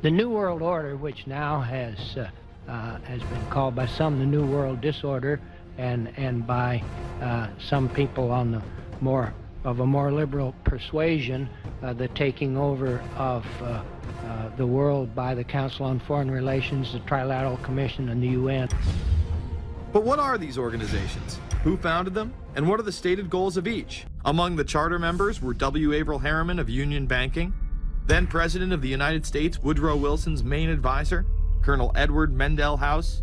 The New World Order, which now has been called by some the New World Disorder, and by some people on the more liberal persuasion, the taking over of the world by the Council on Foreign Relations, the Trilateral Commission, and the UN. But what are these organizations? Who founded them? And what are the stated goals of each? Among the charter members were W. Averill Harriman of Union Banking, then President of the United States Woodrow Wilson's main advisor, Colonel Edward Mendell House,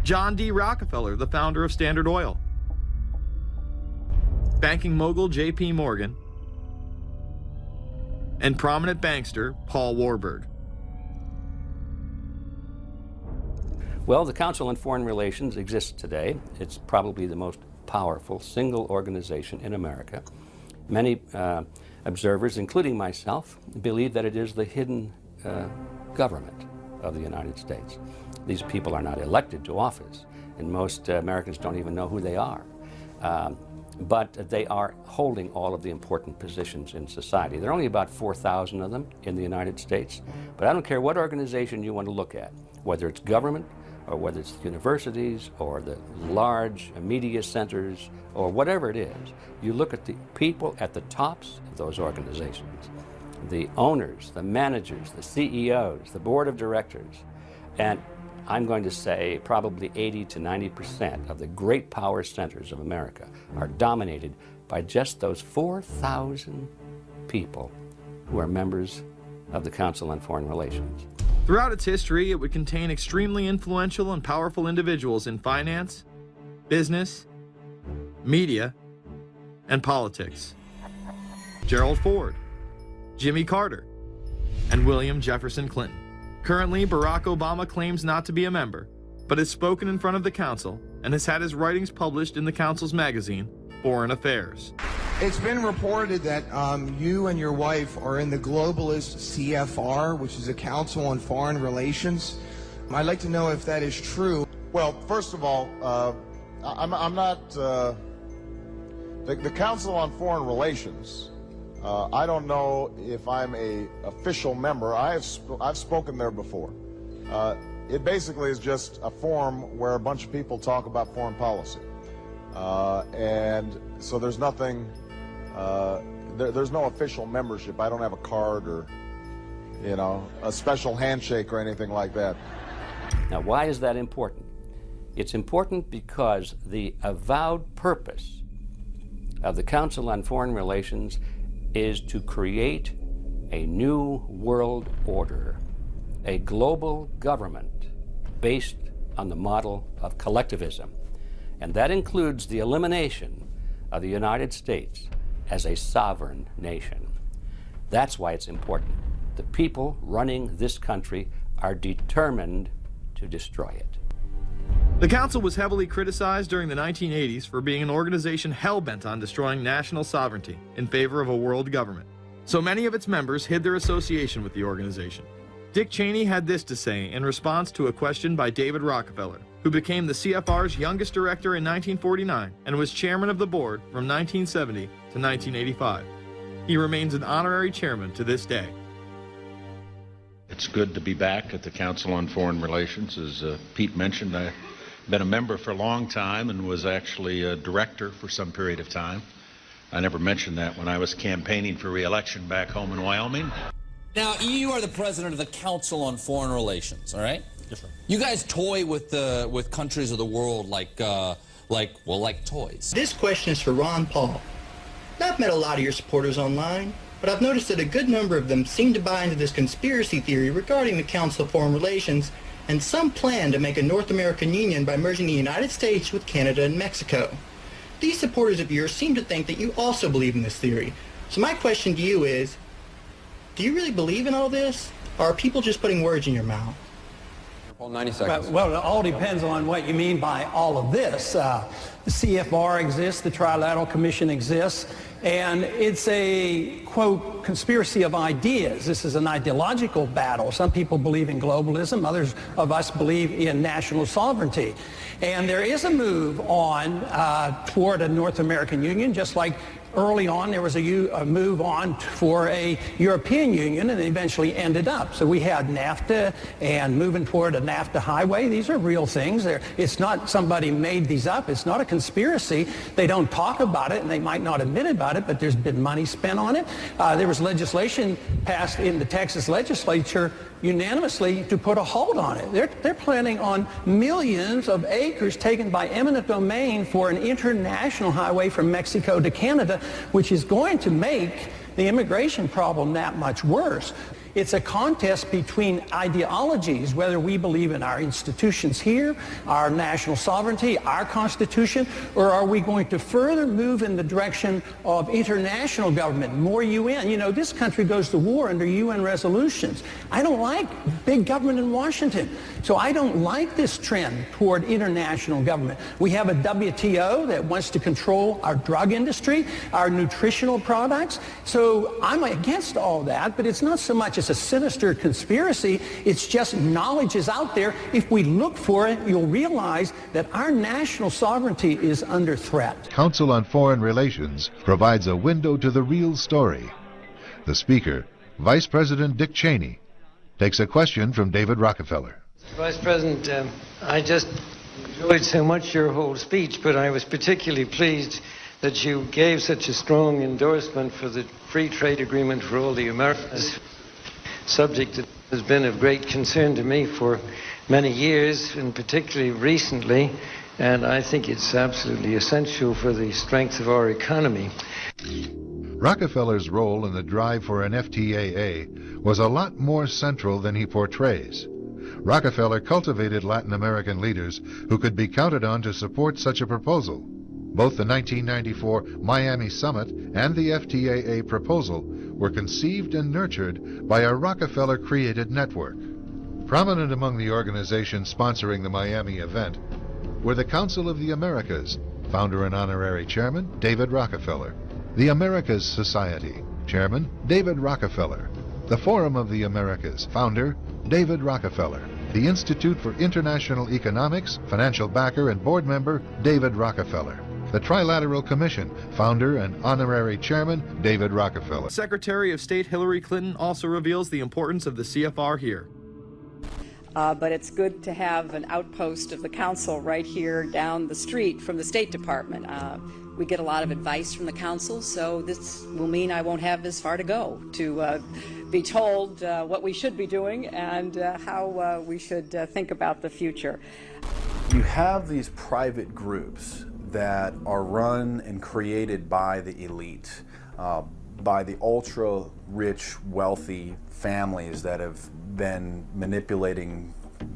John D. Rockefeller, the founder of Standard Oil, banking mogul J.P. Morgan, and prominent bankster Paul Warburg. Well, the Council on Foreign Relations exists today. It's probably the most powerful single organization in America. Many observers, including myself, believe that it is the hidden government of the United States. These people are not elected to office, and most Americans don't even know who they are. But they are holding all of the important positions in society. There are only about 4,000 of them in the United States, but I don't care what organization you want to look at, whether it's government, or whether it's universities, or the large media centers, or whatever it is. You look at the people at the tops of those organizations, the owners, the managers, the CEOs, the board of directors, and I'm going to say probably 80 to 90% of the great power centers of America are dominated by just those 4,000 people who are members of the Council on Foreign Relations. Throughout its history, it would contain extremely influential and powerful individuals in finance, business, media, and politics. Gerald Ford, Jimmy Carter, and William Jefferson Clinton. Currently, Barack Obama claims not to be a member, but has spoken in front of the Council and has had his writings published in the Council's magazine, Foreign Affairs. It's been reported that you and your wife are in the globalist CFR, which is a Council on Foreign Relations. I'd like to know if that is true. Well, first of all, I'm not the Council on Foreign Relations. I don't know if I'm a official member. I've spoken there before. It basically is just a forum where a bunch of people talk about foreign policy, and so there's nothing. There's no official membership. I don't have a card or, you know, a special handshake or anything like that. Now, why is that important? It's important because the avowed purpose of the Council on Foreign Relations is to create a new world order, a global government based on the model of collectivism. And that includes the elimination of the United States as a sovereign nation. That's why it's important. The people running this country are determined to destroy it. The Council was heavily criticized during the 1980s for being an organization hell-bent on destroying national sovereignty in favor of a world government. So many of its members hid their association with the organization. Dick Cheney had this to say in response to a question by David Rockefeller, who became the CFR's youngest director in 1949 and was chairman of the board from 1970 to 1985. He remains an honorary chairman to this day. It's good to be back at the Council on Foreign Relations. As Pete mentioned, I've been a member for a long time and was actually a director for some period of time. I never mentioned that when I was campaigning for re-election back home in Wyoming. Now, you are the president of the Council on Foreign Relations, all right? Yes, sir. You guys toy with countries of the world like toys. This question is for Ron Paul. I've met a lot of your supporters online, but I've noticed that a good number of them seem to buy into this conspiracy theory regarding the Council of Foreign Relations and some plan to make a North American union by merging the United States with Canada and Mexico. These supporters of yours seem to think that you also believe in this theory. So my question to you is, do you really believe in all this, or are people just putting words in your mouth? Well, 90 seconds. Well, it all depends on what you mean by all of this. The CFR exists, the Trilateral Commission exists, and it's a, quote, conspiracy of ideas. This is an ideological battle. Some people believe in globalism, others of us believe in national sovereignty. And there is a move on toward a North American Union, just like early on there was a move on for a European Union, and it eventually ended up. So we had NAFTA and moving toward a NAFTA highway. These are real things. It's not somebody made these up. It's not a conspiracy. They don't talk about it, and they might not admit about it, but there's been money spent on it. There was legislation passed in the Texas legislature unanimously to put a hold on it. They're planning on millions of acres taken by eminent domain for an international highway from Mexico to Canada, which is going to make the immigration problem that much worse. It's a contest between ideologies, whether we believe in our institutions here, our national sovereignty, our Constitution, or are we going to further move in the direction of international government, more UN? You know, this country goes to war under UN resolutions. I don't like big government in Washington. So I don't like this trend toward international government. We have a WTO that wants to control our drug industry, our nutritional products. So I'm against all that, but it's not so much as a sinister conspiracy. It's just knowledge is out there. If we look for it, you'll realize that our national sovereignty is under threat. Council on Foreign Relations provides a window to the real story. The Speaker, Vice President Dick Cheney, takes a question from David Rockefeller. Vice President, I just enjoyed so much your whole speech, but I was particularly pleased that you gave such a strong endorsement for the free trade agreement for all the Americas, subject that has been of great concern to me for many years, and particularly recently, and I think it's absolutely essential for the strength of our economy. Rockefeller's role in the drive for an FTAA was a lot more central than he portrays. Rockefeller cultivated Latin American leaders who could be counted on to support such a proposal. Both the 1994 Miami Summit and the FTAA proposal were conceived and nurtured by a Rockefeller-created network. Prominent among the organizations sponsoring the Miami event were the Council of the Americas, founder and honorary chairman David Rockefeller, the Americas Society, chairman David Rockefeller, the Forum of the Americas, founder David Rockefeller, the Institute for International Economics, financial backer and board member David Rockefeller, the Trilateral Commission, founder and honorary chairman David Rockefeller. Secretary of State Hillary Clinton also reveals the importance of the CFR here. But it's good to have an outpost of the council right here down the street from the State Department. We get a lot of advice from the council, so this will mean I won't have as far to go to be told what we should be doing and how we should think about the future. You have these private groups that are run and created by the elite, by the ultra-rich, wealthy families that have been manipulating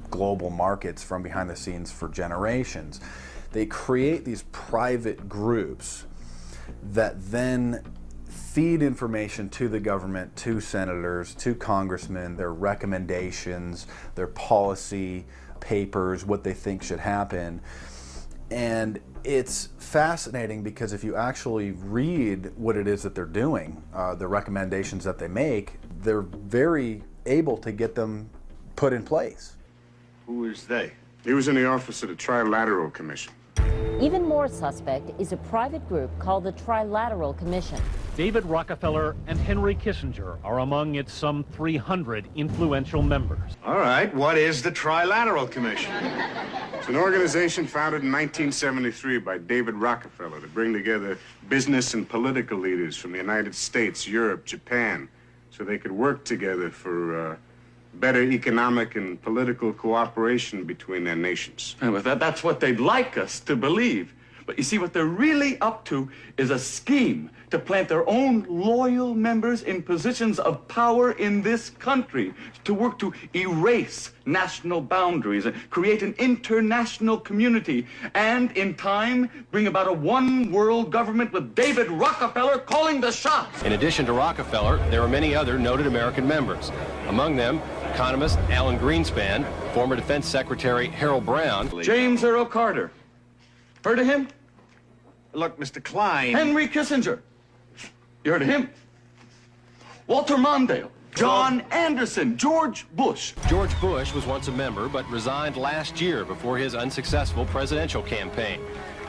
global markets from behind the scenes for generations. They create these private groups that then feed information to the government, to senators, to congressmen, their recommendations, their policy papers, what they think should happen. And it's fascinating because if you actually read what it is that they're doing, the recommendations that they make, they're very able to get them put in place. Who is they? He was in the office of the Trilateral Commission. Even more suspect is a private group called the Trilateral Commission. David Rockefeller and Henry Kissinger are among its some 300 influential members. All right, what is the Trilateral Commission? It's an organization founded in 1973 by David Rockefeller to bring together business and political leaders from the United States, Europe, Japan, so they could work together for better economic and political cooperation between their nations. And with that's what they'd like us to believe. But you see, what they're really up to is a scheme to plant their own loyal members in positions of power in this country, to work to erase national boundaries and create an international community, and in time bring about a one world government with David Rockefeller calling the shots. In addition to Rockefeller, there are many other noted American members. Among them, economist Alan Greenspan, former Defense Secretary Harold Brown, James Earl Carter. Heard of him? Look, Mr. Klein. Henry Kissinger. You heard of him? Walter Mondale. John Anderson. George Bush. George Bush was once a member but resigned last year before his unsuccessful presidential campaign.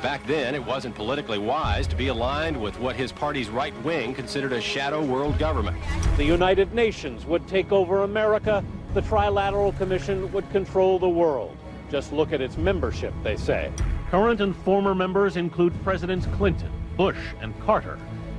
Back then, it wasn't politically wise to be aligned with what his party's right wing considered a shadow world government. The United Nations would take over America. The Trilateral Commission would control the world. Just look at its membership, they say. Current and former members include Presidents Clinton, Bush, and Carter.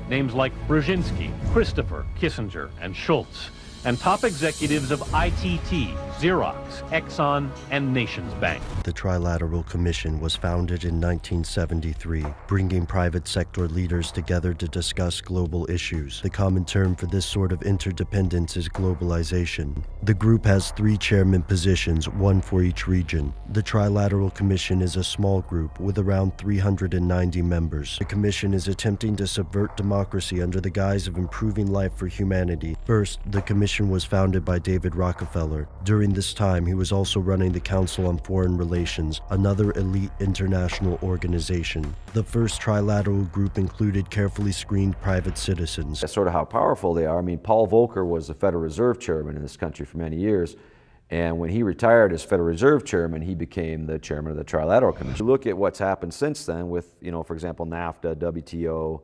Names like Brzezinski, Christopher, Kissinger, and Schultz. And top executives of ITT, Xerox, Exxon, and Nations Bank. The Trilateral Commission was founded in 1973, bringing private sector leaders together to discuss global issues. The common term for this sort of interdependence is globalization. The group has 3 chairman positions, one for each region. The Trilateral Commission is a small group with around 390 members. The Commission is attempting to subvert democracy under the guise of improving life for humanity. First, the Commission was founded by David Rockefeller. During this time, he was also running the Council on Foreign Relations, another elite international organization. The first trilateral group included carefully screened private citizens. That's sort of how powerful they are. I mean, Paul Volcker was the Federal Reserve Chairman in this country for many years. And when he retired as Federal Reserve Chairman, he became the Chairman of the Trilateral Commission. Look at what's happened since then with, for example, NAFTA, WTO,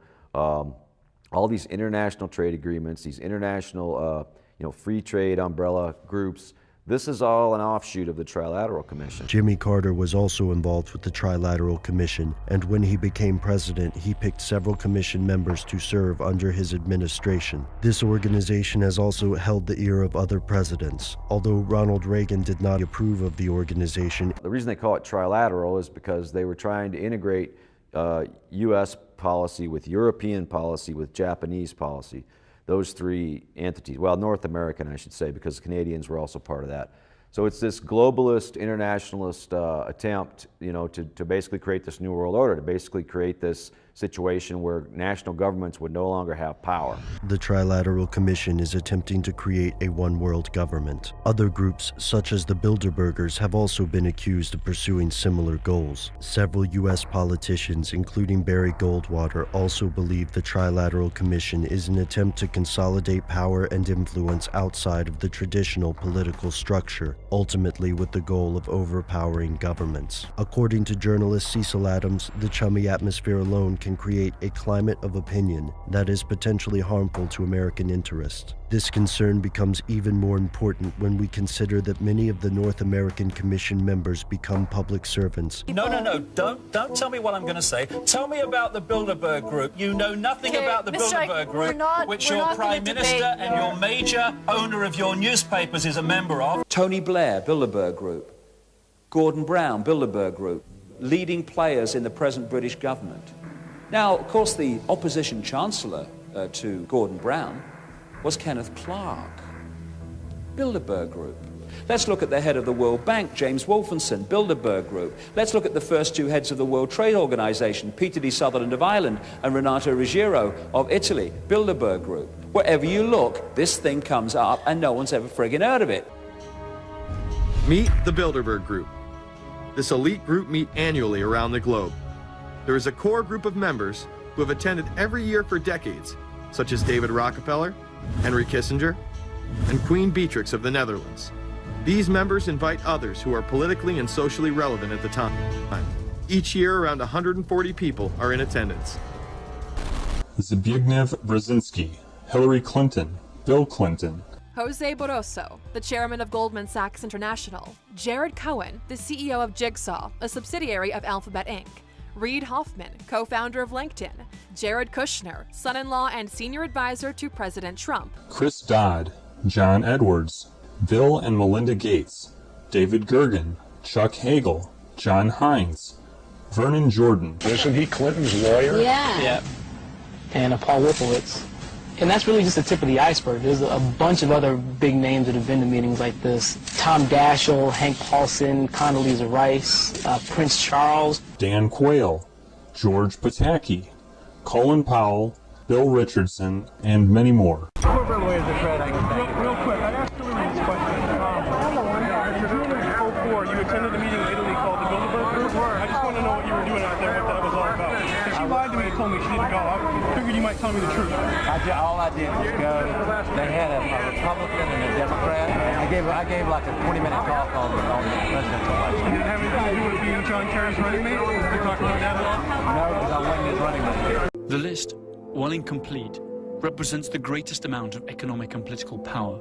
all these international trade agreements, these international free trade umbrella groups. This is all an offshoot of the Trilateral Commission. Jimmy Carter was also involved with the Trilateral Commission, and when he became president, he picked several commission members to serve under his administration. This organization has also held the ear of other presidents. Although Ronald Reagan did not approve of the organization. The reason they call it trilateral is because they were trying to integrate U.S. policy with European policy with Japanese policy. Those 3 entities, well, North American, I should say, because Canadians were also part of that. So it's this globalist, internationalist attempt, to basically create this new world order, to basically create this situation where national governments would no longer have power. The Trilateral Commission is attempting to create a one-world government. Other groups, such as the Bilderbergers, have also been accused of pursuing similar goals. Several U.S. politicians, including Barry Goldwater, also believe the Trilateral Commission is an attempt to consolidate power and influence outside of the traditional political structure, ultimately with the goal of overpowering governments. According to journalist Cecil Adams, the chummy atmosphere alone can create a climate of opinion that is potentially harmful to American interests. This concern becomes even more important when we consider that many of the North American Commission members become public servants. No, don't tell me what I'm going to say. Tell me about the Bilderberg Group. You know nothing about the Bilderberg Group, which your Prime Minister and your major owner of your newspapers is a member of. Tony Blair, Bilderberg Group. Gordon Brown, Bilderberg Group. Leading players in the present British government. Now, of course, the opposition chancellor to Gordon Brown was Kenneth Clark. Bilderberg Group. Let's look at the head of the World Bank, James Wolfensohn, Bilderberg Group. Let's look at the first 2 heads of the World Trade Organization, Peter D. Sutherland of Ireland and Renato Ruggiero of Italy, Bilderberg Group. Wherever you look, this thing comes up and no one's ever friggin' heard of it. Meet the Bilderberg Group. This elite group meet annually around the globe. There is a core group of members who have attended every year for decades, such as David Rockefeller, Henry Kissinger, and Queen Beatrix of the Netherlands. These members invite others who are politically and socially relevant at the time. Each year, around 140 people are in attendance. Zbigniew Brzezinski, Hillary Clinton, Bill Clinton, Jose Barroso, the chairman of Goldman Sachs International, Jared Cohen, the CEO of Jigsaw, a subsidiary of Alphabet Inc., Reid Hoffman, co-founder of LinkedIn, Jared Kushner, son-in-law and senior advisor to President Trump, Chris Dodd, John Edwards, Bill and Melinda Gates, David Gergen, Chuck Hagel, John Hines, Vernon Jordan. Isn't he Clinton's lawyer? Yeah. And Paul Wolfowitz. And that's really just the tip of the iceberg. There's a bunch of other big names that have been to meetings like this. Tom Daschle, Hank Paulson, Condoleezza Rice, Prince Charles. Dan Quayle, George Pataki, Colin Powell, Bill Richardson, and many more. Real quick, I asked you this question. You attended a meeting in Italy called the Bilderberg Group. I just want to know what you were doing out there, what that was all about. She lied to me. told me she didn't go. I figured you might tell me the truth. All I did was go. They had a Republican and a Democrat. I gave like a 20-minute talk on the presidential election. You didn't have anything to do with being John Kerry's running mate? Did you talk about that at all? No, because I wasn't his running mate. The list, while incomplete, represents the greatest amount of economic and political power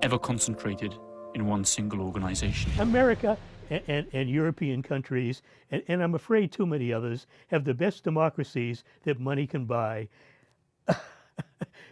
ever concentrated in one single organization. America and European countries, and I'm afraid too many others, have the best democracies that money can buy.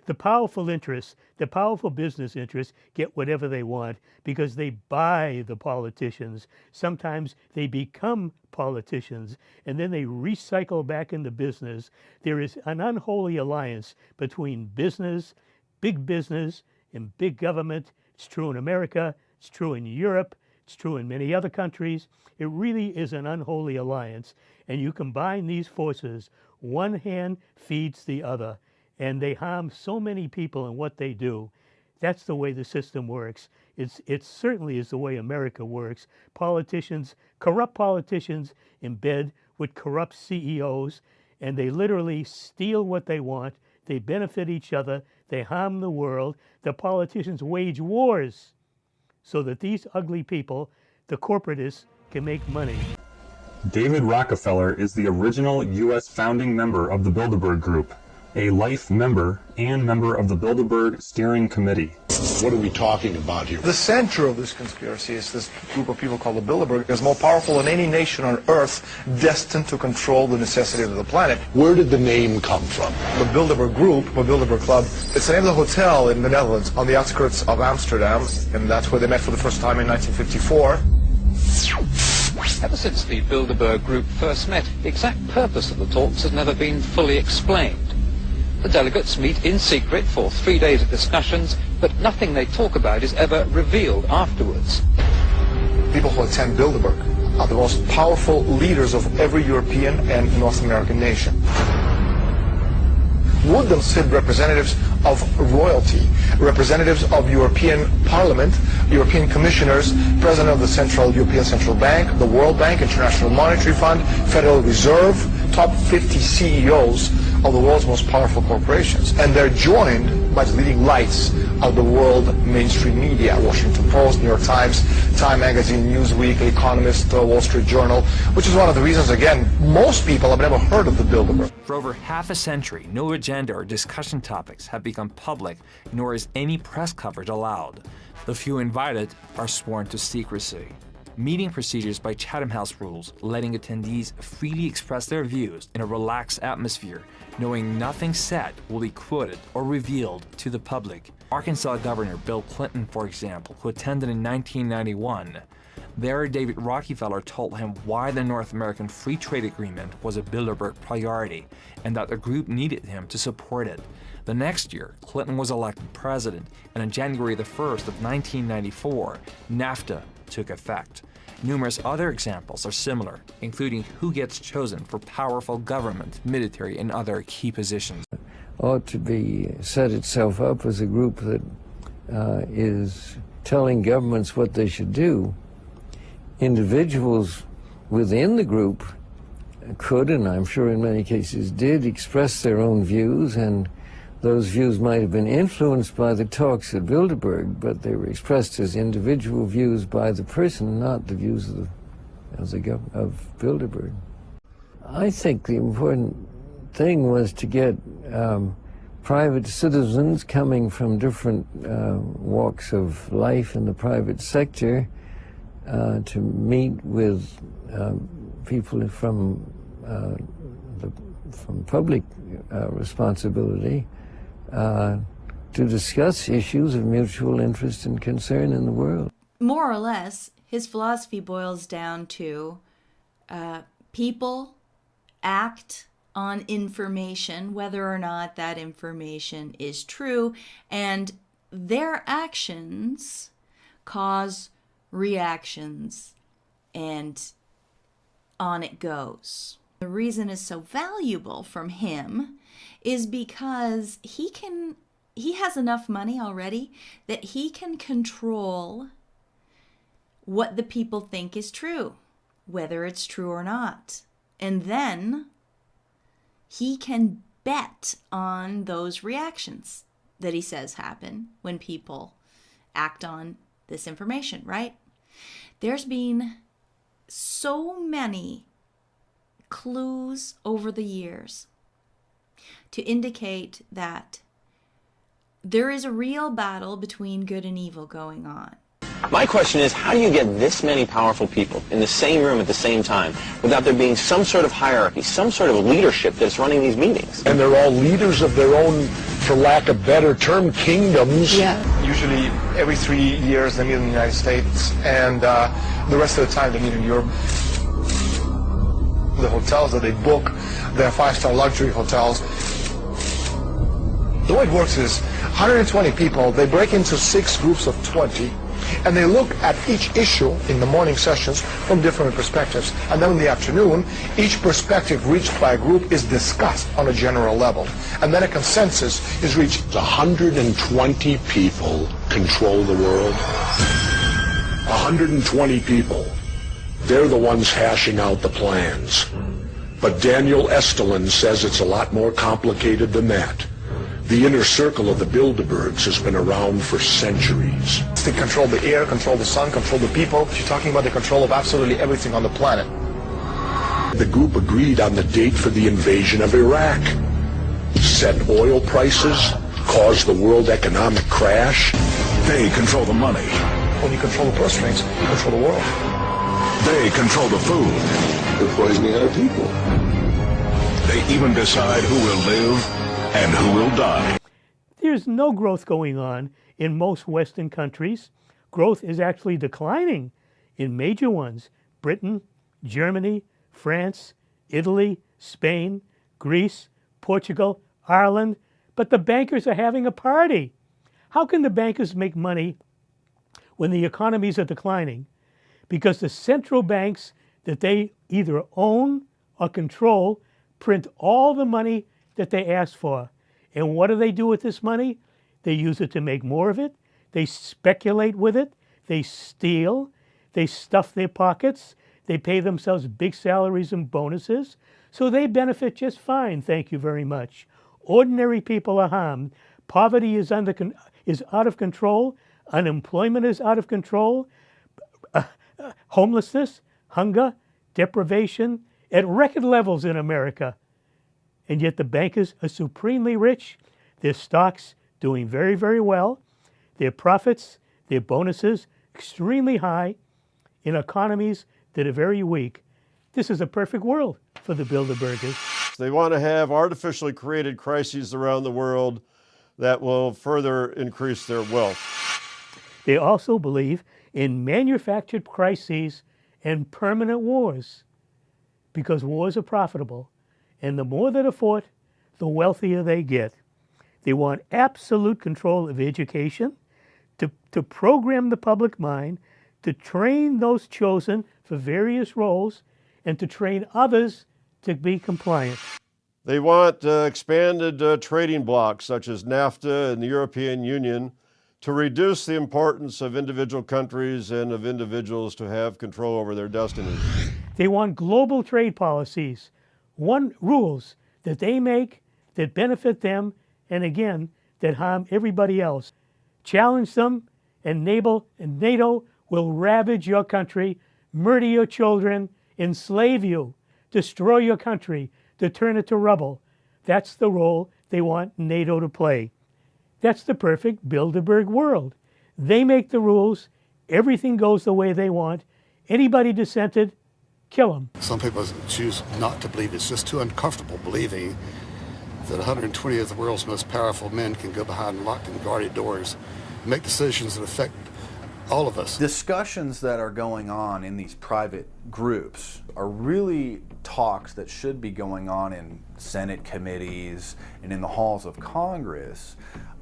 The powerful interests, the powerful business interests get whatever they want because they buy the politicians. Sometimes they become politicians and then they recycle back into business. There is an unholy alliance between business, big business, and big government. It's true in America, it's true in Europe, it's true in many other countries. It really is an unholy alliance. And you combine these forces, one hand feeds the other. And they harm so many people in what they do. That's the way the system works. It certainly is the way America works. Politicians, corrupt politicians in bed with corrupt CEOs, and they literally steal what they want. They benefit each other. They harm the world. The politicians wage wars so that these ugly people, the corporatists, can make money. David Rockefeller is the original U.S. founding member of the Bilderberg Group, a life member and member of the Bilderberg Steering Committee. What are we talking about here? The center of this conspiracy is this group of people called the Bilderberg, is more powerful than any nation on earth, destined to control the necessities of the planet. Where did the name come from? The Bilderberg Group, or Bilderberg Club, it's the name of the hotel in the Netherlands on the outskirts of Amsterdam, and that's where they met for the first time in 1954. Ever since the Bilderberg Group first met, the exact purpose of the talks has never been fully explained. The delegates meet in secret for 3 days of discussions, but nothing they talk about is ever revealed afterwards. People who attend Bilderberg are the most powerful leaders of every European and North American nation. Would them sit representatives of royalty, representatives of European Parliament, European commissioners, President of the European Central Bank, the World Bank, International Monetary Fund, Federal Reserve, top 50 CEOs of the world's most powerful corporations. And they're joined by the leading lights of the world mainstream media, Washington Post, New York Times, Time Magazine, Newsweek, Economist, Wall Street Journal, which is one of the reasons, again, most people have never heard of the Bilderberg. For over half a century, no agenda or discussion topics have become public, nor is any press coverage allowed. The few invited are sworn to secrecy. Meeting procedures by Chatham House rules, letting attendees freely express their views in a relaxed atmosphere, knowing nothing said will be quoted or revealed to the public. Arkansas Governor Bill Clinton, for example, who attended in 1991, there David Rockefeller told him why the North American Free Trade Agreement was a Bilderberg priority and that the group needed him to support it. The next year, Clinton was elected president, and on January the 1st of 1994, NAFTA took effect. Numerous other examples are similar, including who gets chosen for powerful government, military, and other key positions. Ought to be set itself up as a group that is telling governments what they should do. Individuals within the group could, and I'm sure in many cases did, express their own views, and those views might have been influenced by the talks at Bilderberg, but they were expressed as individual views by the person, not the views of Bilderberg. I think the important thing was to get private citizens coming from different walks of life in the private sector to meet with people from public responsibility to discuss issues of mutual interest and concern in the world. More or less, his philosophy boils down to people act on information, whether or not that information is true, and their actions cause reactions, and on it goes. The reason is so valuable from him is because he has enough money already that he can control what the people think is true, whether it's true or not. And then he can bet on those reactions that he says happen when people act on this information, right? There's been so many clues over the years to indicate that there is a real battle between good and evil going on. My question is, how do you get this many powerful people in the same room at the same time without there being some sort of hierarchy, some sort of leadership that's running these meetings? And they're all leaders of their own, for lack of better term, kingdoms. Yeah. Usually every 3 years they meet in the United States, and the rest of the time they meet in Europe. The hotels that they book, they're 5-star luxury hotels. The way it works is 120 people, they break into 6 groups of 20, and they look at each issue in the morning sessions from different perspectives. And then in the afternoon, each perspective reached by a group is discussed on a general level. And then a consensus is reached. 120 people control the world. 120 people. They're the ones hashing out the plans. But Daniel Estulin says it's a lot more complicated than that. The inner circle of the Bilderbergs has been around for centuries. They control the air, control the sun, control the people. You're talking about the control of absolutely everything on the planet. The group agreed on the date for the invasion of Iraq, set oil prices, caused the world economic crash. They control the money. When you control the purse strings, you control the world. They control the food. They're poisoning our people. They even decide who will live and who will die. There's no growth going on in most Western countries. Growth is actually declining in major ones: Britain, Germany, France, Italy, Spain, Greece, Portugal, Ireland. But the bankers are having a party. How can the bankers make money when the economies are declining? Because the central banks that they either own or control print all the money that they ask for. And what do they do with this money? They use it to make more of it. They speculate with it. They steal. They stuff their pockets. They pay themselves big salaries and bonuses. So they benefit just fine, thank you very much. Ordinary people are harmed. Poverty is out of control. Unemployment is out of control. Homelessness, hunger, deprivation at record levels in America. And yet the bankers are supremely rich. Their stocks doing very, very well. Their profits, their bonuses, extremely high in economies that are very weak. This is a perfect world for the Bilderbergers. They want to have artificially created crises around the world that will further increase their wealth. They also believe in manufactured crises and permanent wars, because wars are profitable. And the more that are fought, the wealthier they get. They want absolute control of education, to program the public mind, to train those chosen for various roles, and to train others to be compliant. They want expanded trading blocs such as NAFTA and the European Union to reduce the importance of individual countries and of individuals to have control over their destinies. They want global trade policies, rules that they make that benefit them, and again, that harm everybody else. Challenge them, and NATO will ravage your country, murder your children, enslave you, destroy your country, to turn it to rubble. That's the role they want NATO to play. That's the perfect Bilderberg world. They make the rules, everything goes the way they want. Anybody dissented, kill them. Some people choose not to believe. It's just too uncomfortable believing that 120 of the world's most powerful men can go behind locked and guarded doors and make decisions that affect all of us. Discussions that are going on in these private groups are really talks that should be going on in Senate committees and in the halls of Congress,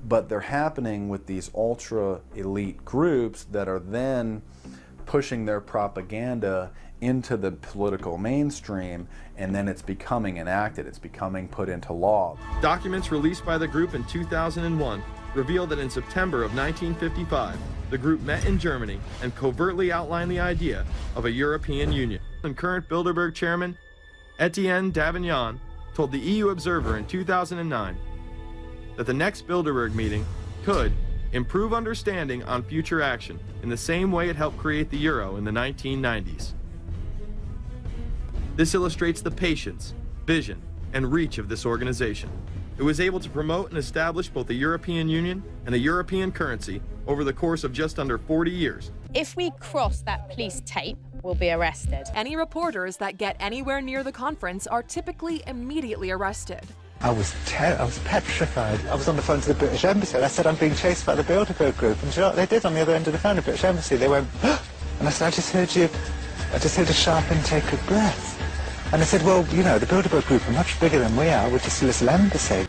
but they're happening with these ultra-elite groups that are then pushing their propaganda into the political mainstream, and then it's becoming enacted, it's becoming put into law. Documents released by the group in 2001 reveal that in September of 1955, the group met in Germany and covertly outlined the idea of a European Union. And current Bilderberg chairman, Etienne Davignon, told the EU Observer in 2009 that the next Bilderberg meeting could improve understanding on future action in the same way it helped create the euro in the 1990s. This illustrates the patience, vision, and reach of this organization. It was able to promote and establish both the European Union and a European currency over the course of just under 40 years. If we cross that police tape, we'll be arrested. Any reporters that get anywhere near the conference are typically immediately arrested. I was petrified. I was on the phone to the British Embassy and I said, I'm being chased by the Bilderberg group. And you know what they did on the other end of the phone, the British Embassy? They went, and I said, I just heard a sharp intake of breath. And I said, well, you know, the Bilderberg group are much bigger than we are. We're just a little embassy.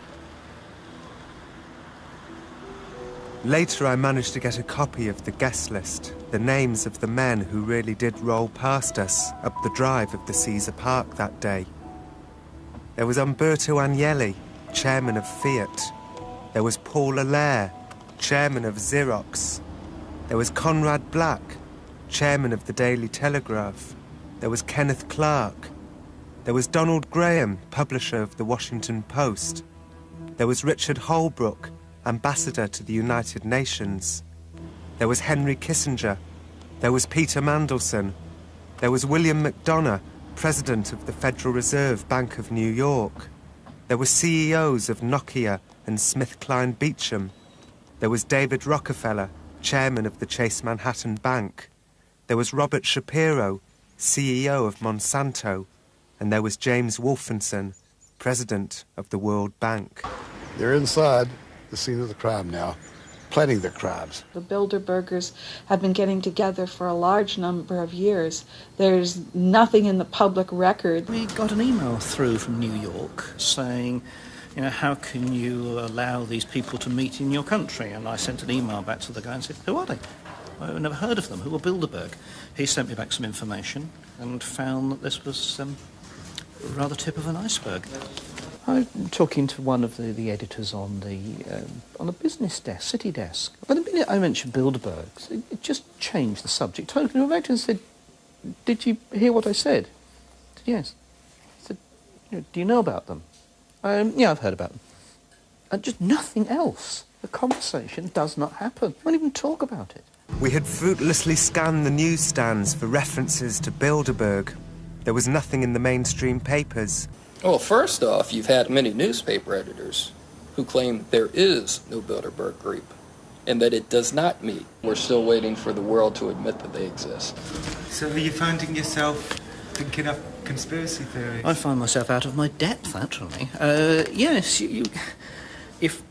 Later I managed to get a copy of the guest list, the names of the men who really did roll past us up the drive of the Caesar Park that day. There was Umberto Agnelli, chairman of Fiat. There was Paul Allaire, chairman of Xerox. There was Conrad Black, chairman of the Daily Telegraph. There was Kenneth Clark. There was Donald Graham, publisher of the Washington Post. There was Richard Holbrooke, ambassador to the United Nations. There was Henry Kissinger. There was Peter Mandelson. There was William McDonough, president of the Federal Reserve Bank of New York. There were CEOs of Nokia and SmithKline Beecham. There was David Rockefeller, chairman of the Chase Manhattan Bank. There was Robert Shapiro, CEO of Monsanto. And there was James Wolfenson, president of the World Bank. They're inside the scene of the crime now, planning their crimes. The Bilderbergers have been getting together for a large number of years. There's nothing in the public record. We got an email through from New York saying, you know, how can you allow these people to meet in your country? And I sent an email back to the guy and said, who are they? I've never heard of them. Who are Bilderberg? He sent me back some information and found that this was rather tip of an iceberg. I'm talking to one of the editors on the business desk, city desk. But the minute I mentioned Bilderbergs, it just changed the subject. Totally went back to him and said, did you hear what I said? I said, yes. I said, do you know about them? Yeah, I've heard about them. And just nothing else. The conversation does not happen. We won't even talk about it. We had fruitlessly scanned the newsstands for references to Bilderberg. There was nothing in the mainstream papers. Well, first off, you've had many newspaper editors who claim there is no Bilderberg group and that it does not meet. We're still waiting for the world to admit that they exist. So are you finding yourself thinking up conspiracy theories? I find myself out of my depth, actually. Yes, if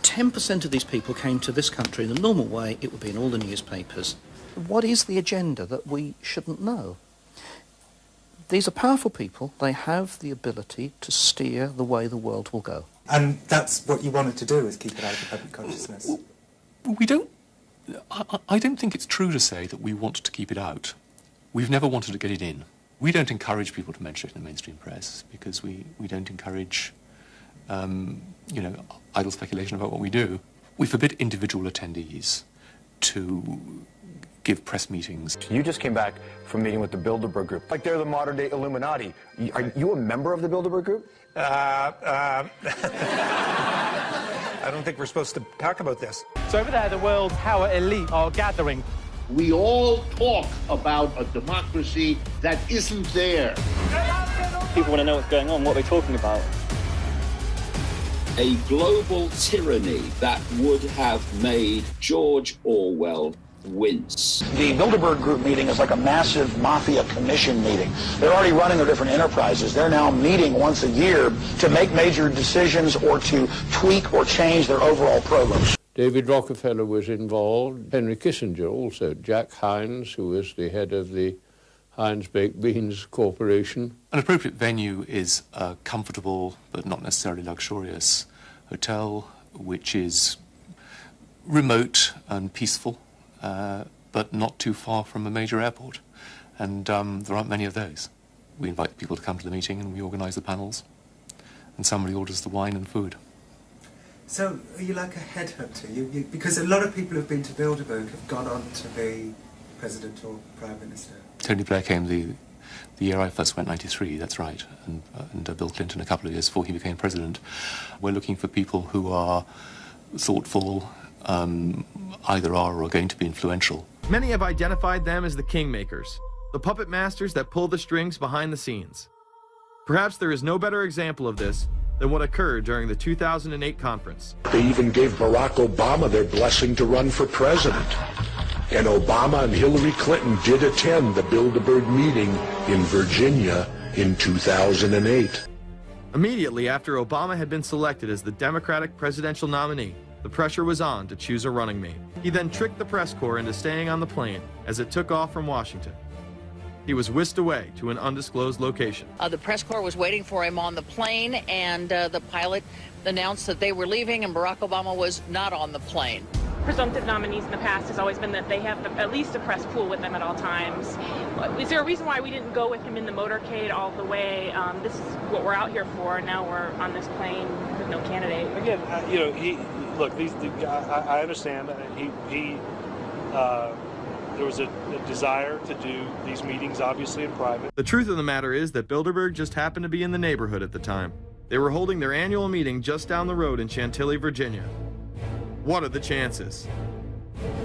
10% of these people came to this country in the normal way, it would be in all the newspapers. What is the agenda that we shouldn't know? These are powerful people. They have the ability to steer the way the world will go. And that's what you wanted to do, is keep it out of the public consciousness? We don't... I don't think it's true to say that we want to keep it out. We've never wanted to get it in. We don't encourage people to mention it in the mainstream press because we don't encourage, idle speculation about what we do. We forbid individual attendees to give press meetings. You just came back from meeting with the Bilderberg group. Like they're the modern-day Illuminati. Are you a member of the Bilderberg group? I don't think we're supposed to talk about this. So over there, the world's power elite are gathering. We all talk about a democracy that isn't there. People want to know what's going on, what are they talking about? A global tyranny that would have made George Orwell wince. The Bilderberg group meeting is like a massive mafia commission meeting. They're already running their different enterprises. They're now meeting once a year to make major decisions or to tweak or change their overall programs. David Rockefeller was involved, Henry Kissinger also, Jack Hines, who was the head of the Heinz Baked Beans Corporation. An appropriate venue is a comfortable, but not necessarily luxurious, hotel, which is remote and peaceful, but not too far from a major airport. And there aren't many of those. We invite people to come to the meeting and we organise the panels, and somebody orders the wine and food. So, are you like a headhunter? Because a lot of people who've been to Bilderberg have gone on to be president or prime minister. Tony Blair came the The year I first went, 93, that's right, and Bill Clinton a couple of years before he became president. We're looking for people who are thoughtful, either are or are going to be influential. Many have identified them as the kingmakers, the puppet masters that pull the strings behind the scenes. Perhaps there is no better example of this than what occurred during the 2008 conference. They even gave Barack Obama their blessing to run for president. And Obama and Hillary Clinton did attend the Bilderberg meeting in Virginia in 2008. Immediately after Obama had been selected as the Democratic presidential nominee, the pressure was on to choose a running mate. He then tricked the press corps into staying on the plane as it took off from Washington. He was whisked away to an undisclosed location. The press corps was waiting for him on the plane, and the pilot announced that they were leaving and Barack Obama was not on the plane. Presumptive nominees in the past has always been that they have at least a press pool with them at all times. Is there a reason why we didn't go with him in the motorcade all the way? This is what we're out here for. Now we're on this plane with no candidate. Again, I understand. There was a desire to do these meetings, obviously, in private. The truth of the matter is that Bilderberg just happened to be in the neighborhood at the time. They were holding their annual meeting just down the road in Chantilly, Virginia. What are the chances?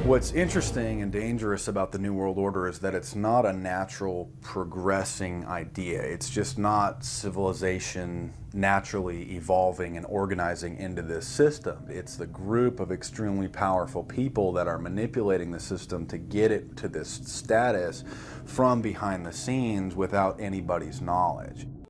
What's interesting and dangerous about the New World Order is that it's not a natural progressing idea. It's just not civilization naturally evolving and organizing into this system. It's the group of extremely powerful people that are manipulating the system to get it to this status from behind the scenes without anybody's knowledge.